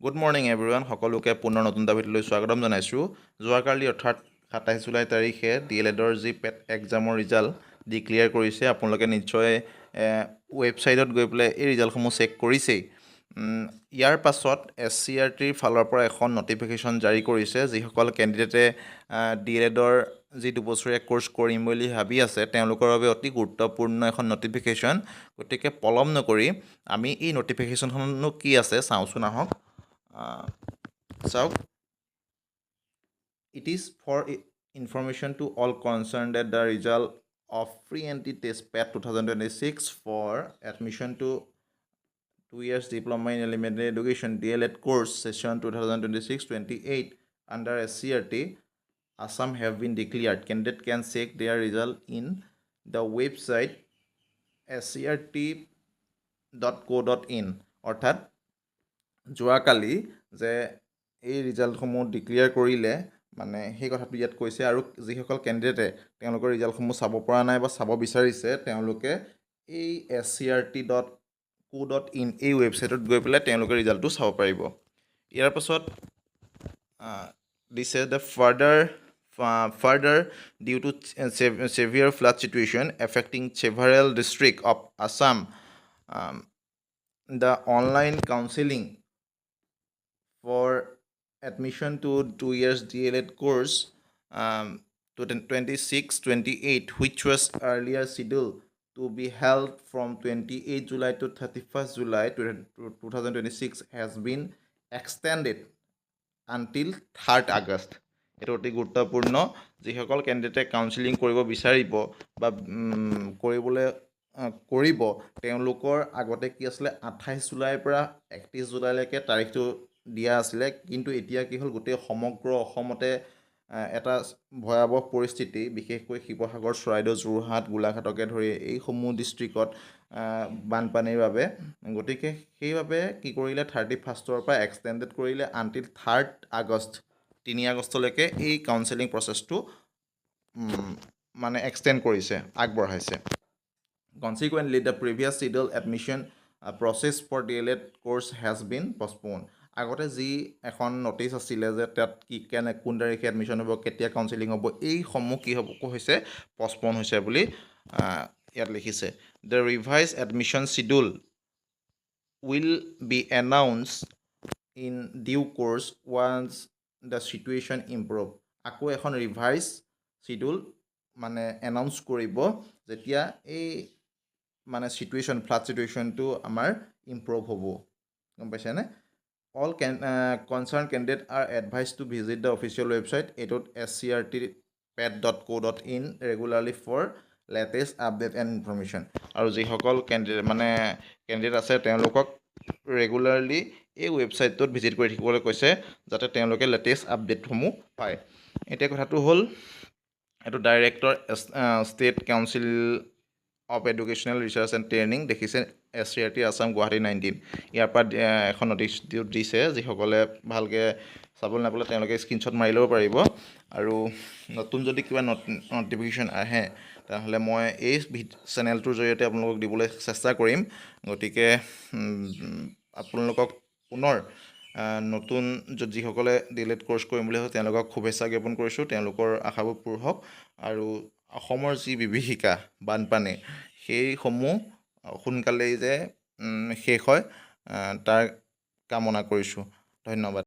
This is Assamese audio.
গুড মৰ্ণিং এভৰিৱান সকলোকে পুনৰ নতুন এটা ভিডিঅ'লৈ স্বাগতম জনাইছোঁ যোৱাকালি অৰ্থাৎ 27 জুলাই তাৰিখে DLEDৰ যি পেট এক্সামৰ ৰিজাল্ট ডিক্লেয়াৰ কৰিছে আপোনালোকে নিশ্চয় ৱেবছাইটত গৈ পেলাই এই ৰিজাল্টসমূহ চেক কৰিছেই ইয়াৰ পাছত SCERTৰ ফালৰ পৰা এখন নটিফিকেশ্যন জাৰি কৰিছে যিসকল কেণ্ডিডেটে DLEDৰ যি দুবছৰীয়া কোৰ্চ কৰিম বুলি ভাবি আছে তেওঁলোকৰ বাবে অতি গুৰুত্বপূৰ্ণ এখন নটিফিকেশ্যন গতিকে পলম নকৰি আমি এই নটিফিকেশ্যনখনো কি আছে চাওঁচোন আহক So, it is for information to all concerned that the result of pre-entry test PAT 2026 for admission to 2 years diploma in elementary education DLED course session 2026-28 under SCERT Assam have been declared. Candidate can check their result in the website scert.co.in অৰ্থাৎ যোৱাকালি যে এই ৰিজাল্টসমূহ ডিক্লেয়াৰ কৰিলে মানে সেই কথাটো ইয়াত কৈছে আৰু যিসকল কেণ্ডিডেটে তেওঁলোকৰ ৰিজাল্টসমূহ চাব পৰা নাই বা চাব বিচাৰিছে তেওঁলোকে এই scert.co.in এই ৱেবছাইটত গৈ পেলাই তেওঁলোকে ৰিজাল্টটো চাব পাৰিব ইয়াৰ পাছত দিছে the further due to severe flood situation affecting several districts of Assam the online counseling for admission to 2 years DLED course 26-28 which was earlier scheduled to be held from 28 July to 31st July 2026 has been extended until 3rd August. এইটো অতি গুৰুত্বপূৰ্ণ যিসকল কেণ্ডিডেটে কাউন্সেলিং কৰিব বিচাৰিব বা কৰিব তেওঁলোকৰ আগতে কি আছিলে 28 জুলাইৰ পৰা 31 জুলাইলৈকে তাৰিখটো দিয়া আছিলে কিন্তু এতিয়া কি হ'ল গোটেই সমগ্ৰ অসমতে এটা ভয়াৱহ পৰিস্থিতি বিশেষকৈ শিৱসাগৰ চৰাইদেউ যোৰহাট গোলাঘাটকে ধৰি এইসমূহ ডিষ্ট্ৰিক্টত বানপানীৰ বাবে গতিকে সেইবাবে কি কৰিলে 31ৰ পৰা এক্সটেণ্ডেড কৰিলে আনটিল 3rd আগষ্ট 3 আগষ্টলৈকে এই কাউন্সেলিং প্ৰচেছটো মানে এক্সটেণ্ড কৰিছে আগবঢ়াইছে Consequently, the previous scheduled admission process for DLED course has been postponed. আগতে যি এখন নটিচ আছিলে যে তাত কি কোন তাৰিখে এডমিশ্যন হ'ব কেতিয়া কাউন্সেলিং হ'ব এই সমূহ কি হ'ব হৈছে পষ্টপন হৈছে বুলি ইয়াত লিখিছে The revised admission schedule will be announced in due course once the situation improve. আকৌ এখন ৰিভাইজ শিডিউল মানে এনাউন্স কৰিব যেতিয়া এই মানে সিচুৱেশ্যন ফ্লাড সিচুৱেশ্যনটো আমাৰ ইম্প্ৰুভ হ'ব গম পাইছেনে all concerned candidates are advised to visit the official website scert.pad.co.in regularly for latest update and information আৰু যিসকল কেণ্ডিডেট আছে তেওঁলোকক ৰেগুলাৰলি এই ৱেবছাইটটোত ভিজিট কৰি থাকিবলৈ কৈছে যাতে তেওঁলোকে লেটেষ্ট আপডেটসমূহ পায় এতিয়া কথাটো হ'ল এইটো director state council of educational research and training দেখিছে SCERT আসাম গুৱাহাটী 19 ইয়াৰ পৰা এখন নটিচ দিছে যিসকলে ভালকৈ চাবলৈ নাপালে তেওঁলোকে স্ক্ৰীনশ্বট মাৰি ল'ব পাৰিব আৰু নতুন যদি কিবা নটিফিকেশ্যন আহে তেনেহ'লে মই এই চেনেলটোৰ জৰিয়তে আপোনালোকক দিবলৈ চেষ্টা কৰিম গতিকে আপোনালোকক পুনৰ নতুন যিসকলে DLED কোৰ্চ কৰিম বুলি ভাবে তেওঁলোকক শুভেচ্ছা জ্ঞাপন কৰিছোঁ তেওঁলোকৰ আশাবোৰ পূৰ হওক আৰু অসমৰ যি বিভীষিকা বানপানী সেইসমূহ সোনকালেই যে শেষ হয় তাৰ কামনা কৰিছোঁ ধন্যবাদ